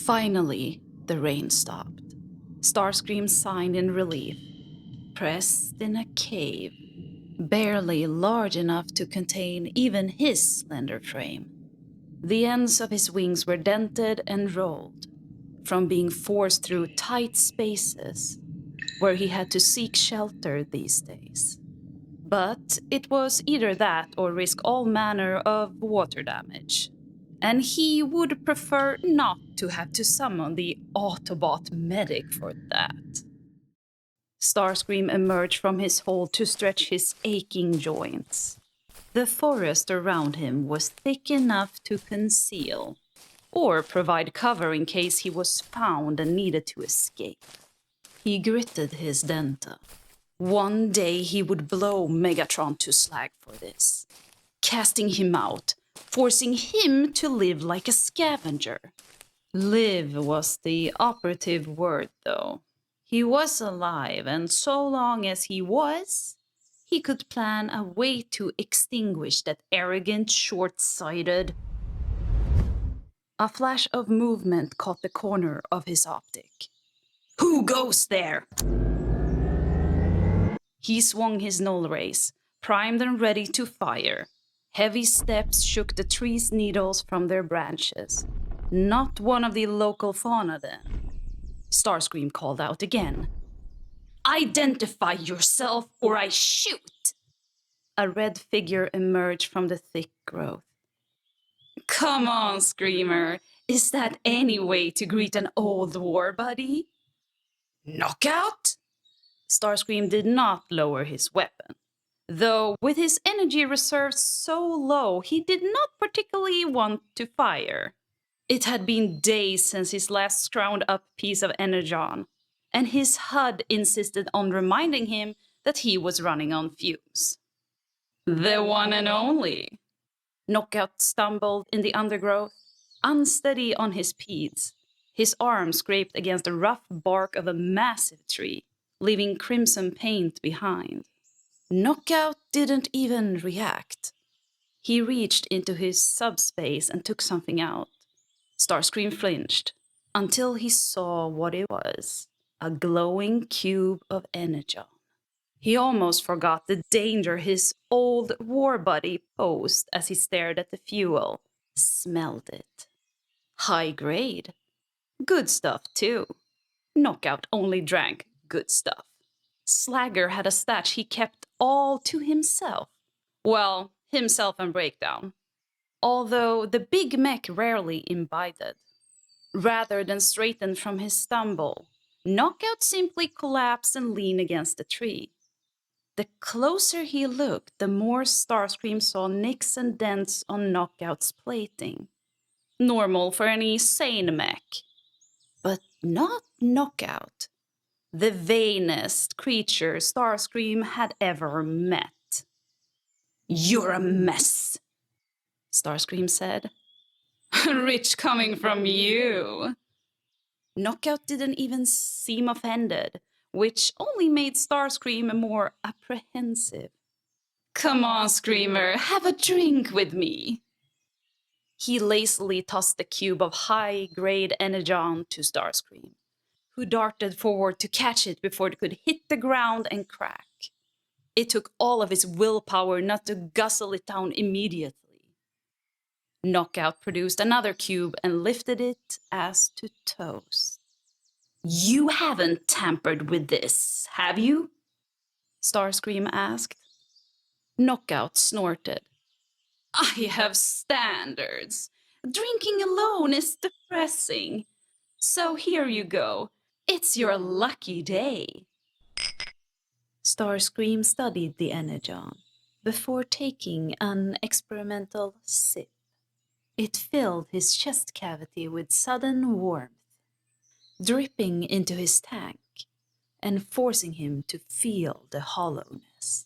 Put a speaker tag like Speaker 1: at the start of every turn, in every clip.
Speaker 1: Finally, the rain stopped. Starscream sighed in relief, pressed in a cave, barely large enough to contain even his slender frame. The ends of his wings were dented and rolled, from being forced through tight spaces, where he had to seek shelter these days. But it was either that or risk all manner of water damage. And he would prefer not to have to summon the Autobot medic for that. Starscream emerged from his hole to stretch his aching joints. The forest around him was thick enough to conceal, or provide cover in case he was found and needed to escape. He gritted his denta. One day he would blow Megatron to slag for this, casting him out, forcing him to live like a scavenger. Live was the operative word, though. He was alive, and so long as he was, he could plan a way to extinguish that arrogant, short-sighted... A flash of movement caught the corner of his optic. Who goes there? He swung his null rays, primed and ready to fire. Heavy steps shook the tree's needles from their branches. Not one of the local fauna, then. Starscream called out again. Identify yourself, or I shoot! A red figure emerged from the thick growth. Come on, Screamer. Is that any way to greet an old war buddy? Knockout? Starscream did not lower his weapon, though with his energy reserves so low, he did not particularly want to fire. It had been days since his last scrounged-up piece of energon, and his HUD insisted on reminding him that he was running on fumes. The one and only. Knockout stumbled in the undergrowth, unsteady on his peds. His arm scraped against the rough bark of a massive tree, leaving crimson paint behind. Knockout didn't even react. He reached into his subspace and took something out. Starscream flinched, until he saw what it was, a glowing cube of energon. He almost forgot the danger his old war buddy posed as he stared at the fuel, smelled it. High grade. Good stuff, too. Knockout only drank good stuff. Slagger had a stash he kept all to himself. Well, himself and Breakdown. Although the big mech rarely imbibed. Rather than straighten from his stumble, Knockout simply collapsed and leaned against the tree. The closer he looked, the more Starscream saw nicks and dents on Knockout's plating. Normal for any sane mech. But not Knockout. The vainest creature Starscream had ever met. You're a mess, Starscream said. Rich coming from you. Knockout didn't even seem offended, which only made Starscream more apprehensive. Come on, Screamer, have a drink with me. He lazily tossed the cube of high-grade energon to Starscream, who darted forward to catch it before it could hit the ground and crack. It took all of his willpower not to guzzle it down immediately. Knockout produced another cube and lifted it as to toast. You haven't tampered with this, have you? Starscream asked. Knockout snorted. I have standards. Drinking alone is depressing. So here you go. It's your lucky day. Starscream studied the energon before taking an experimental sip. It filled his chest cavity with sudden warmth, dripping into his tank and forcing him to feel the hollowness.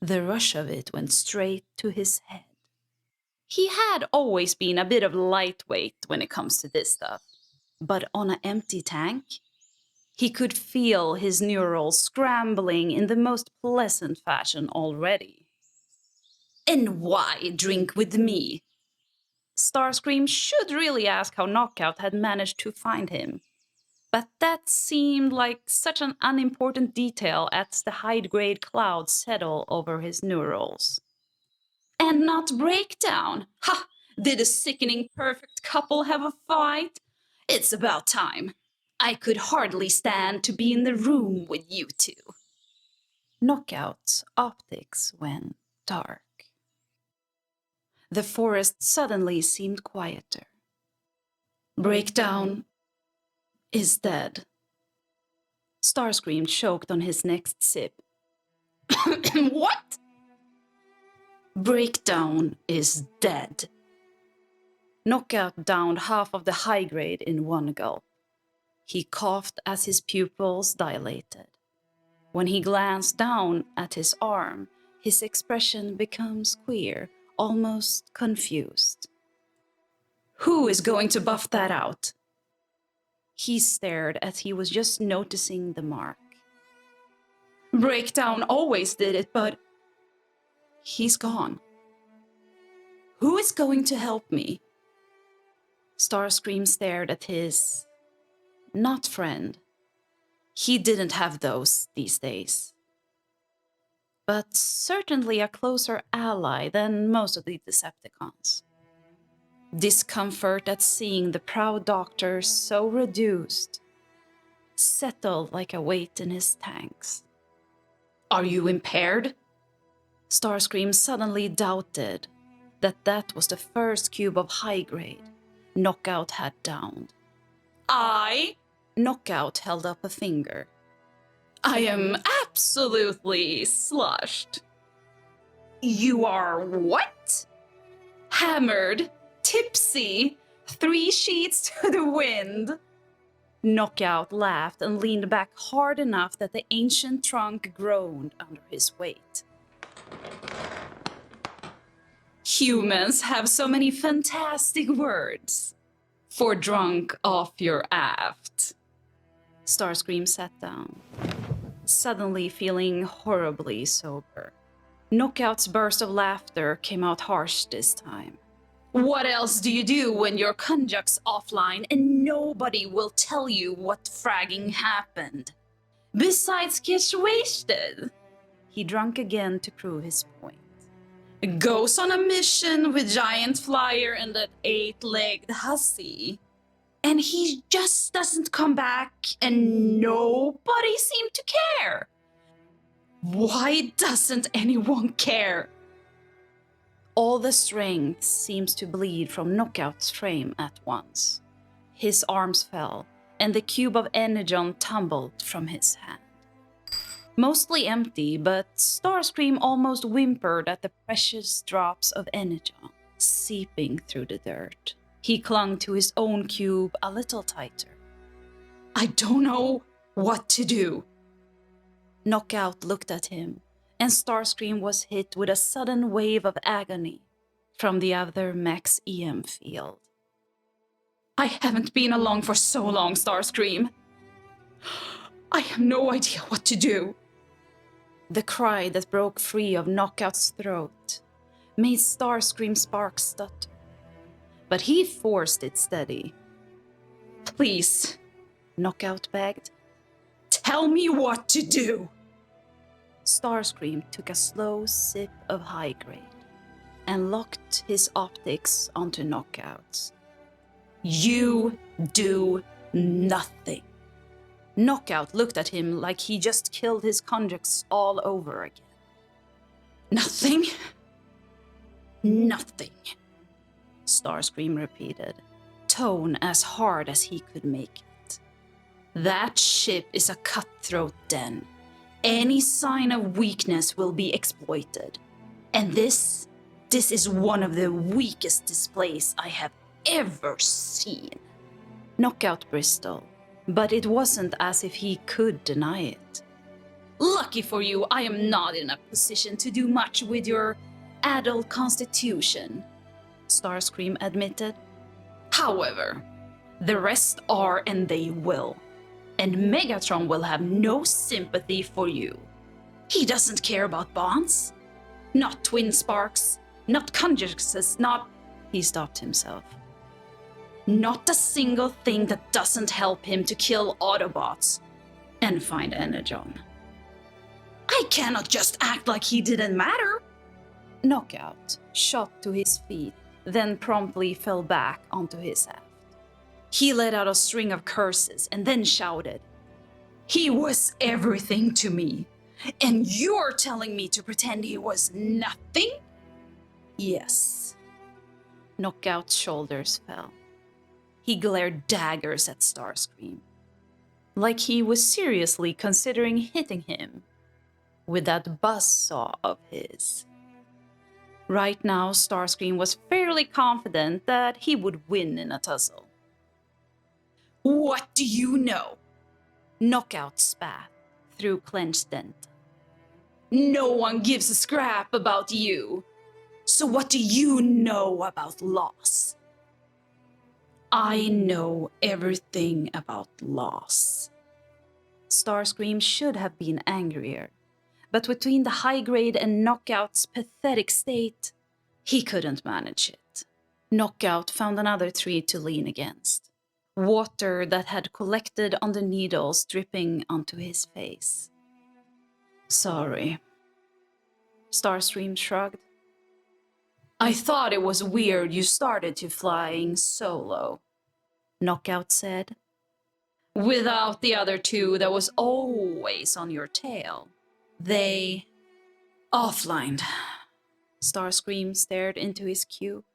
Speaker 1: The rush of it went straight to his head. He had always been a bit of lightweight when it comes to this stuff, but on an empty tank, he could feel his neurals scrambling in the most pleasant fashion already. And why drink with me? Starscream should really ask how Knockout had managed to find him. But that seemed like such an unimportant detail as the high-grade clouds settle over his neurals. And not breakdown. Ha! Did a sickening perfect couple have a fight? It's about time. I could hardly stand to be in the room with you two. Knockout's optics went dark. The forest suddenly seemed quieter. Breakdown is dead. Starscream choked on his next sip. What? Breakdown is dead. Knockout downed half of the high grade in one gulp. He coughed as his pupils dilated. When he glanced down at his arm, his expression becomes queer, almost confused. Who is going to buff that out? He stared as he was just noticing the mark. Breakdown always did it, but he's gone. Who is going to help me? Starscream stared at his not friend. He didn't have those these days. But certainly a closer ally than most of the Decepticons. Discomfort at seeing the proud doctor so reduced settled like a weight in his tanks. Are you impaired? Starscream suddenly doubted that was the first cube of high grade Knockout had downed. Knockout held up a finger. I am absolutely sloshed. You are what? Hammered, tipsy, 3 sheets to the wind. Knockout laughed and leaned back hard enough that the ancient trunk groaned under his weight. Humans have so many fantastic words. For drunk off your aft. Starscream sat down, suddenly feeling horribly sober. Knockout's burst of laughter came out harsh this time. What else do you do when your conjunct's offline and nobody will tell you what fragging happened? Besides get wasted. He drank again to prove his point. Goes on a mission with Giant Flyer and that 8-legged hussy. And he just doesn't come back and nobody seemed to care. Why doesn't anyone care? All the strength seems to bleed from Knockout's frame at once. His arms fell, and the cube of energon tumbled from his hand. Mostly empty, but Starscream almost whimpered at the precious drops of energon seeping through the dirt. He clung to his own cube a little tighter. I don't know what to do. Knockout looked at him, and Starscream was hit with a sudden wave of agony from the other mech's EM field. I haven't been along for so long, Starscream. I have no idea what to do. The cry that broke free of Knockout's throat made Starscream's sparks stutter, but he forced it steady. Please, Knockout begged. Tell me what to do. Starscream took a slow sip of high grade and locked his optics onto Knockout's. You do nothing. Knockout looked at him like he just killed his conjuncts all over again. Nothing? Nothing, Starscream repeated, tone as hard as he could make it. That ship is a cutthroat den. Any sign of weakness will be exploited. And this is one of the weakest displays I have ever seen. Knockout bristled, but it wasn't as if he could deny it. Lucky for you, I am not in a position to do much with your adult constitution, Starscream admitted. However, the rest are and they will. And Megatron will have no sympathy for you. He doesn't care about bonds. Not twin sparks, not conjuncts, not... He stopped himself. Not a single thing that doesn't help him to kill Autobots and find Energon. I cannot just act like he didn't matter. Knockout shot to his feet, then promptly fell back onto his aft. He let out a string of curses and then shouted, "He was everything to me, and you're telling me to pretend he was nothing?" Yes. Knockout's shoulders fell. He glared daggers at Starscream, like he was seriously considering hitting him with that buzzsaw of his. Right now, Starscream was fairly confident that he would win in a tussle. What do you know? Knockout spat through clenched dent. No one gives a scrap about you. So what do you know about loss? I know everything about loss. Starscream should have been angrier, but between the high grade and Knockout's pathetic state, he couldn't manage it. Knockout found another tree to lean against, water that had collected on the needles dripping onto his face. Sorry. Starscream shrugged. I thought it was weird you started to flying solo, Knockout said. Without the other two that was always on your tail. They offlined. Starscream stared into his cube.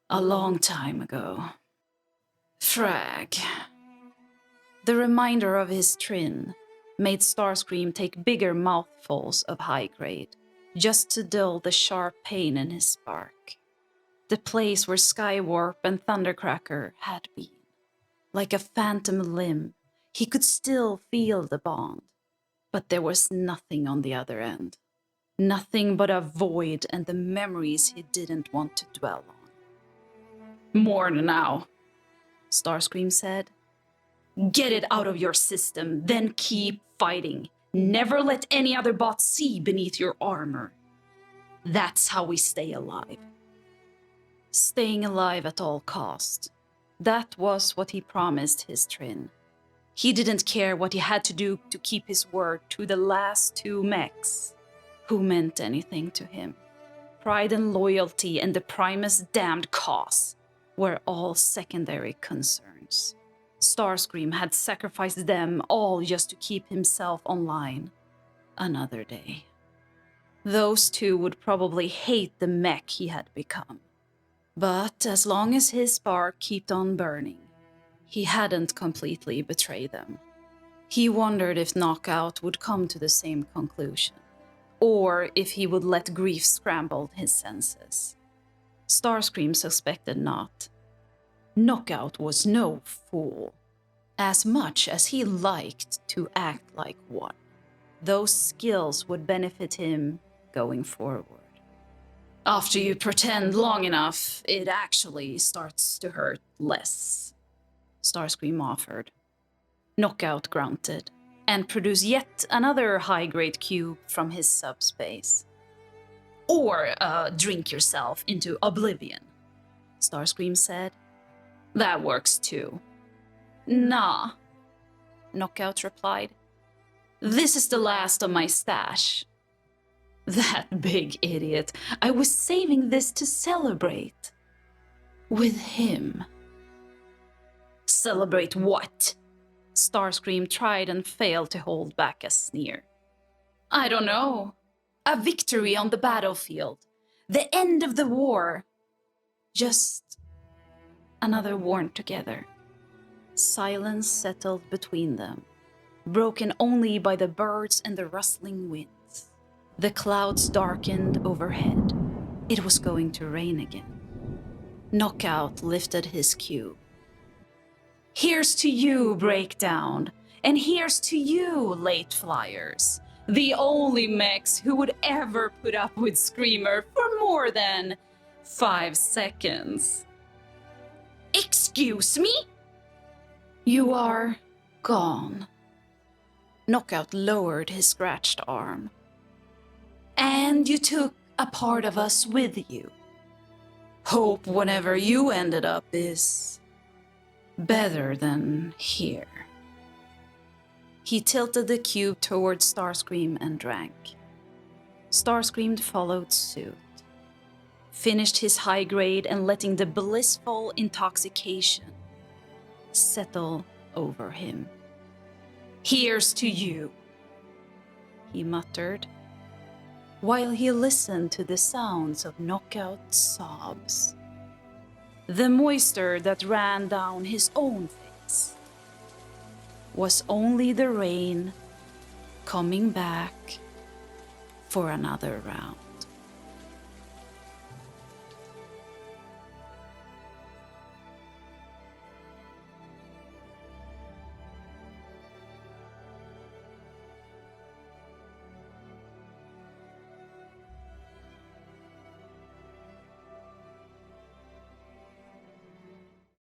Speaker 1: A long time ago. Frag. The reminder of his trin made Starscream take bigger mouthfuls of high grade, just to dull the sharp pain in his spark. The place where Skywarp and Thundercracker had been. Like a phantom limb, he could still feel the bond, but there was nothing on the other end. Nothing but a void and the memories he didn't want to dwell on. More now, Starscream said. Get it out of your system, then keep fighting. Never let any other bot see beneath your armor. That's how we stay alive. Staying alive at all cost. That was what he promised his Trin. He didn't care what he had to do to keep his word to the last two mechs who meant anything to him. Pride and loyalty and the Primus' damned cause were all secondary concerns. Starscream had sacrificed them all just to keep himself online another day. Those two would probably hate the mech he had become. But as long as his spark kept on burning, he hadn't completely betrayed them. He wondered if Knockout would come to the same conclusion, or if he would let grief scramble his senses. Starscream suspected not. Knockout was no fool, as much as he liked to act like one. Those skills would benefit him going forward. After you pretend long enough, it actually starts to hurt less, Starscream offered. Knockout grunted, and produced yet another high-grade cube from his subspace. Or drink yourself into oblivion, Starscream said. That works too. Nah, Knockout replied. This is the last of my stash. That big idiot. I was saving this to celebrate. With him. Celebrate what? Starscream tried and failed to hold back a sneer. I don't know. A victory on the battlefield. The end of the war. Just another worn together. Silence settled between them, broken only by the birds and the rustling winds. The clouds darkened overhead. It was going to rain again. Knockout lifted his cube. Here's to you, Breakdown, and here's to you, Late Flyers, the only mechs who would ever put up with Screamer for more than 5 seconds. Excuse me? You are gone. Knockout lowered his scratched arm. And you took a part of us with you. Hope whenever you ended up is better than here. He tilted the cube towards Starscream and drank. Starscream followed suit, finished his high grade and letting the blissful intoxication settle over him. Here's to you, he muttered, while he listened to the sounds of knockout sobs. The moisture that ran down his own face was only the rain coming back for another round.